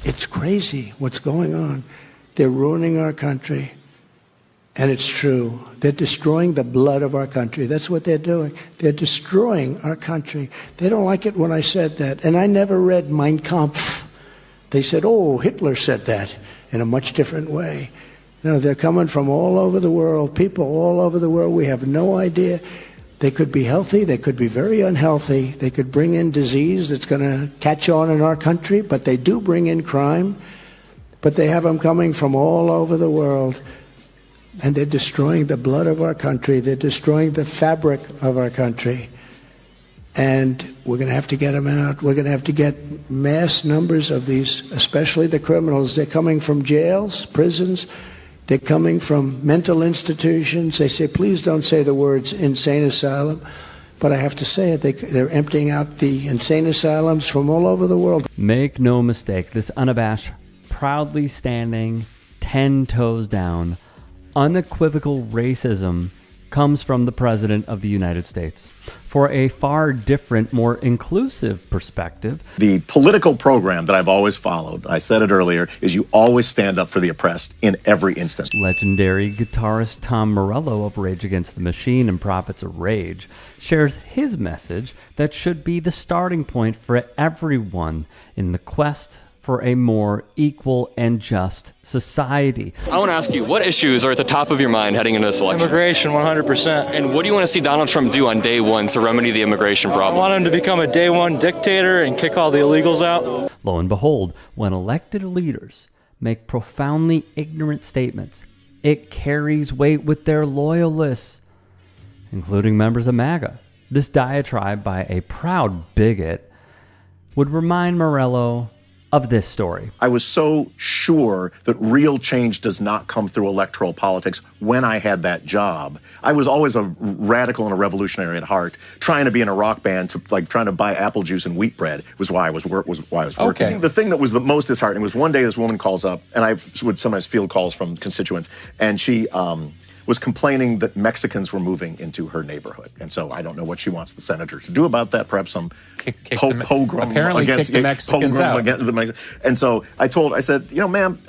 It's crazy what's going on. They're ruining our country. And it's true. They're destroying the blood of our country. That's what they're doing. They're destroying our country. They don't like it when I said that. And I never read Mein Kampf. They said, oh, Hitler said that in a much different way. No, they're coming from all over the world, people all over the world. We have no idea. They could be healthy. They could be very unhealthy. They could bring in disease that's going to catch on in our country, but they do bring in crime. But they have them coming from all over the world. And they're destroying the blood of our country. They're destroying the fabric of our country. And we're going to have to get them out. We're going to have to get mass numbers of these, especially the criminals. They're coming from jails, prisons. They're coming from mental institutions. They say, please don't say the words insane asylum. But I have to say it. They're emptying out the insane asylums from all over the world. Make no mistake, this unabashed, proudly standing, 10 toes down, unequivocal racism comes from the President of the United States. For a far different, more inclusive perspective, the political program that I've always followed, I said it earlier, is you always stand up for the oppressed in every instance. Legendary guitarist Tom Morello of Rage Against the Machine and Prophets of Rage shares his message that should be the starting point for everyone in the quest for a more equal and just society. I want to ask you, what issues are at the top of your mind heading into this election? Immigration, 100%. And what do you want to see Donald Trump do on day one to remedy the immigration problem? I want him to become a day one dictator and kick all the illegals out. Lo and behold, when elected leaders make profoundly ignorant statements, it carries weight with their loyalists, including members of MAGA. This diatribe by a proud bigot would remind Morello of this story. I was so sure that real change does not come through electoral politics when I had that job. I was always a radical and a revolutionary at heart, trying to be in a rock band, trying to buy apple juice and wheat bread was why I was working. Okay. The thing that was the most disheartening was one day this woman calls up, and I would sometimes field calls from constituents, and she was complaining that Mexicans were moving into her neighborhood. And so I don't know what she wants the senator to do about that. Perhaps some pogrom against the Mexicans out. And so I said, ma'am,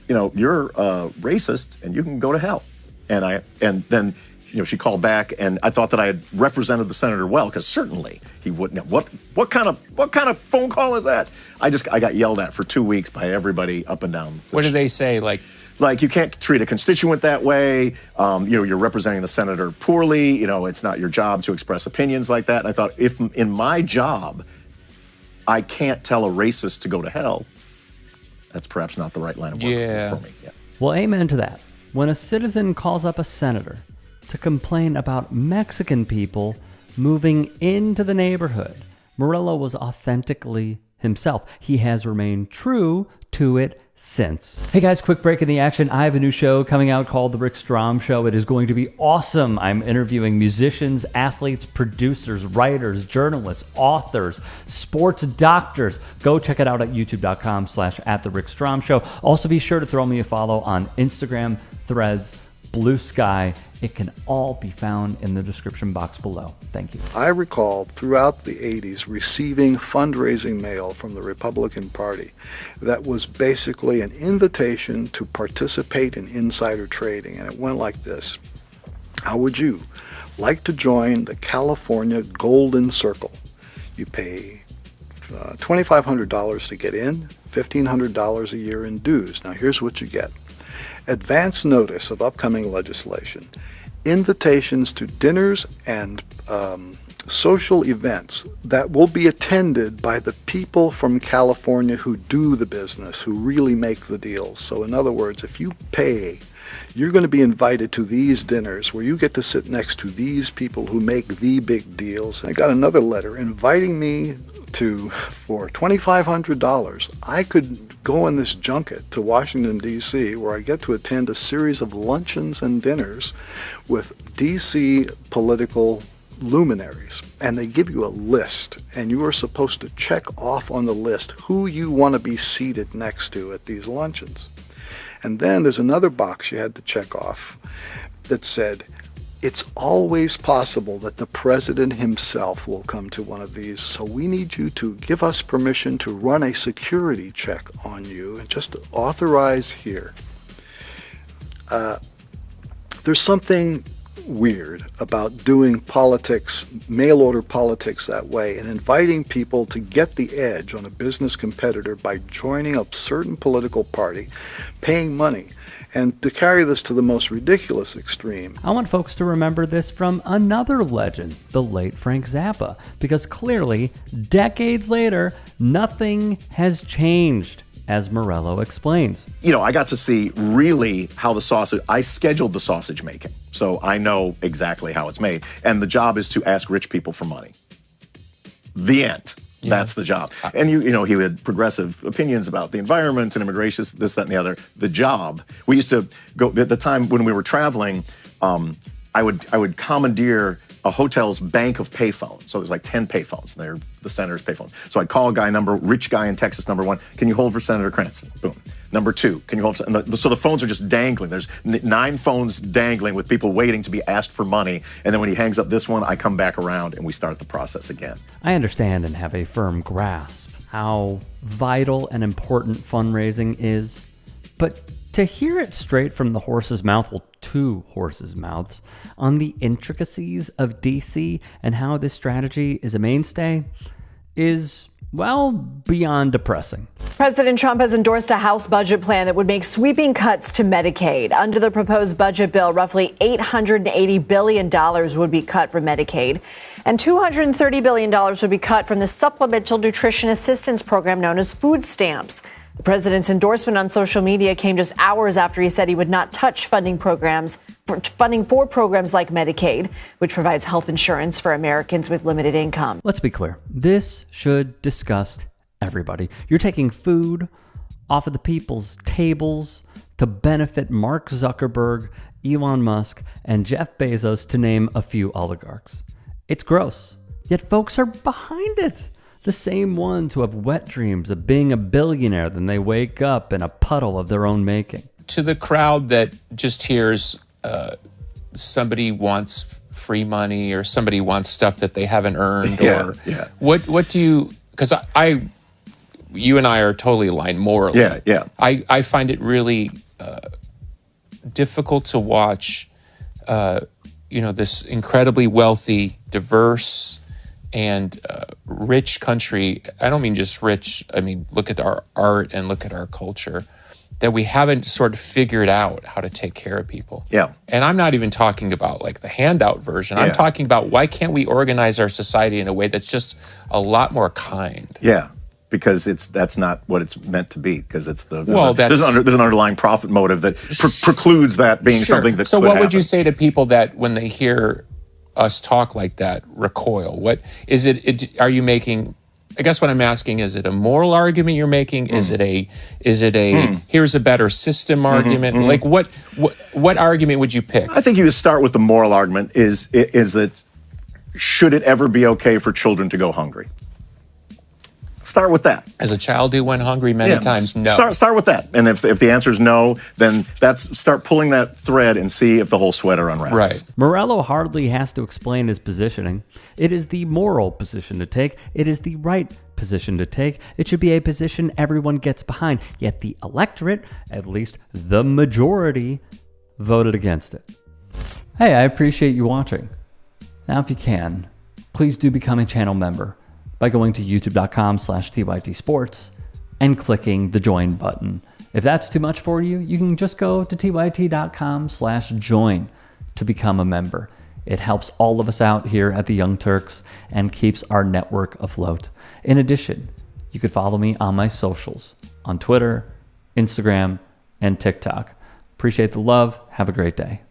you're racist and you can go to hell. And then she called back, and I thought that I had represented the senator well, because certainly he wouldn't. What kind of phone call is that? I got yelled at for 2 weeks by everybody up and down. What did they say? Like, you can't treat a constituent that way. You're representing the senator poorly. It's not your job to express opinions like that. And I thought, if in my job, I can't tell a racist to go to hell, that's perhaps not the right line of work for me. Yeah. Well, amen to that. When a citizen calls up a senator to complain about Mexican people moving into the neighborhood, Morello was authentically himself. He has remained true to it since. Hey guys, quick break in the action. I have a new show coming out called The Rick Strom Show. It is going to be awesome. I'm interviewing musicians, athletes, producers, writers, journalists, authors, sports doctors. Go check it out at youtube.com/@TheRickStromShow. Also be sure to throw me a follow on Instagram, Threads, Blue Sky. It can all be found in the description box below. Thank you. I recall throughout the 80s receiving fundraising mail from the Republican Party that was basically an invitation to participate in insider trading, and it went like this. How would you like to join the California Golden Circle? You pay $2,500 to get in, $1,500 a year in dues. Now here's what you get. Advance notice of upcoming legislation, invitations to dinners and social events that will be attended by the people from California who do the business, who really make the deals. So in other words, if you pay, you're going to be invited to these dinners where you get to sit next to these people who make the big deals. I got another letter inviting me for $2,500, I could go on this junket to Washington, D.C., where I get to attend a series of luncheons and dinners with D.C. political luminaries. And they give you a list, and you are supposed to check off on the list who you want to be seated next to at these luncheons. And then there's another box you had to check off that said, it's always possible that the president himself will come to one of these. So we need you to give us permission to run a security check on you and just authorize here. There's something weird about doing politics, mail order politics that way, and inviting people to get the edge on a business competitor by joining a certain political party, paying money. And to carry this to the most ridiculous extreme. I want folks to remember this from another legend, the late Frank Zappa, because clearly, decades later, nothing has changed, as Morello explains. You know, I got to see really how the sausage, I scheduled the sausage making, so I know exactly how it's made. And the job is to ask rich people for money. The end. Yeah. That's the job. And you know, he had progressive opinions about the environment and immigration, this, that, and the other. The job. We used to go, at the time when we were traveling, I would commandeer a hotel's bank of payphones. So there's like 10 payphones, and they're the senator's payphone. So I'd call a guy, rich guy in Texas, number 1, can you hold for Senator Cranston? Boom. Number 2, can you hold for, and so the phones are just dangling. There's 9 phones dangling with people waiting to be asked for money. And then when he hangs up this one, I come back around and we start the process again. I understand and have a firm grasp how vital and important fundraising is, but to hear it straight from the horse's mouth, well, 2 horses' mouths, on the intricacies of DC and how this strategy is a mainstay is, well, beyond depressing. President Trump has endorsed a House budget plan that would make sweeping cuts to Medicaid. Under the proposed budget bill, roughly $880 billion would be cut from Medicaid, and $230 billion would be cut from the Supplemental Nutrition Assistance Program known as food stamps. The president's endorsement on social media came just hours after he said he would not touch funding for programs like Medicaid, which provides health insurance for Americans with limited income. Let's be clear. This should disgust everybody. You're taking food off of the people's tables to benefit Mark Zuckerberg, Elon Musk, and Jeff Bezos, to name a few oligarchs. It's gross, yet folks are behind it. The same ones who have wet dreams of being a billionaire, then they wake up in a puddle of their own making. To the crowd that just hears somebody wants free money or somebody wants stuff that they haven't earned, what do you, because you and I are totally aligned morally. I find it really difficult to watch, this incredibly wealthy, diverse, and rich country. I don't mean just rich. I mean, look at our art and look at our culture, that we haven't sort of figured out how to take care of people. Yeah. And I'm not even talking about like the handout version. I'm talking about why can't we organize our society in a way that's just a lot more kind? Yeah. Because that's not what it's meant to be. Because it's there's an underlying profit motive that precludes that being something that. So what would you say to people that when they hear us talk like that recoil? What is it? Are you making? I guess what I'm asking, is it a moral argument you're making? Is it a here's a better system argument? Like what argument would you pick? I think you would start with the moral argument. Is that should it ever be okay for children to go hungry? Start with that. As a child who went hungry many times, no. Start with that. And if the answer is no, then start pulling that thread and see if the whole sweater unravels. Right. Morello hardly has to explain his positioning. It is the moral position to take. It is the right position to take. It should be a position everyone gets behind. Yet the electorate, at least the majority, voted against it. Hey, I appreciate you watching. Now, if you can, please do become a channel member by going to youtube.com/tytsports and clicking the join button. If that's too much for you, you can just go to tyt.com/join to become a member. It helps all of us out here at the Young Turks and keeps our network afloat. In addition, you could follow me on my socials on Twitter, Instagram, and TikTok. Appreciate the love. Have a great day.